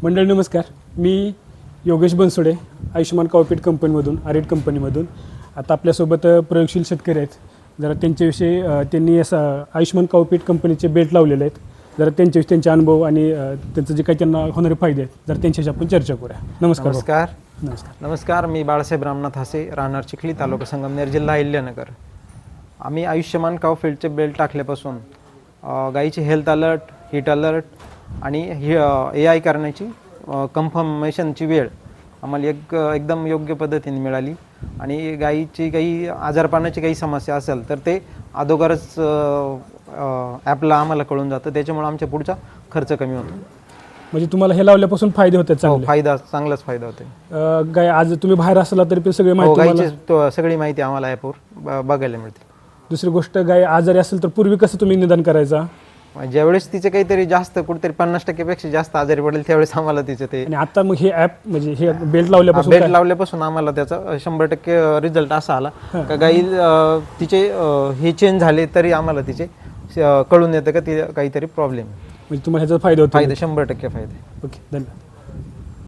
मंडळी नमस्कार. मी योगेश बनसोडे, आयुष्यमान कावपीट कंपनीमधून, आरेट कंपनीमधून. आता आपल्यासोबत प्रयोगशील शेतकरी आहेत. जरा त्यांच्याविषयी त्यांनी असं आयुष्यमान कावपीट कंपनीचे बेल्ट लावलेले आहेत. जरा त्यांच्याविषयी त्यांचे अनुभव आणि त्यांचं जे काही त्यांना होणारे फायदे आहेत जर त्यांच्याशी आपण चर्चा करूया. नमस्कार. नमस्कार. नमस्कार. नमस्कार. मी बाळासाहेब रामनाथ हासे, राहणार चिखली, तालुका संगमनेर, जिल्हा अहिल्यानगर. आम्ही आयुष्यमान कावफील्डचे बेल्ट टाकल्यापासून गाईची हेल्थ अलर्ट, हीट अलर्ट आणि AI करण्याची कन्फर्मेशनची वेळ आम्हाला एकदम योग्य पद्धतीने मिळाली. आणि गाईची काही आजारपणाची काही समस्या असेल तर ते अगोदरच ॲपला आम्हाला कळून जातं. त्याच्यामुळे आमच्या पुढचा खर्च कमी होतो. म्हणजे तुम्हाला हे लावल्यापासून फायदे होतात चांगले? चांगलाच फायदा होतो. गाय आज तुम्ही बाहेर असला तरी पण सगळी माहिती गाईची सगळी माहिती आम्हाला ॲपवर बघायला मिळते. दुसरी गोष्ट, गाय आजारी असेल तर पूर्वी कसं तुम्ही निदान करायचा? ज्यावेळेस तिचे काहीतरी जास्त कुठेतरी 50% जास्त आजारी पडेल त्यावेळेस आम्हाला तिचे ते. आणि आता मग हे ॲप म्हणजे हे बेल्ट लावल्यापासून आम्हाला त्याचा 100% रिझल्ट असा आला का गाई तिचे हे चेंज झाले तरी आम्हाला तिचे कळून येतं का ती काहीतरी प्रॉब्लेम. म्हणजे तुम्हाला ह्याचा फायदा होतो? फायदा 100% फायदा. ओके, धन्यवाद.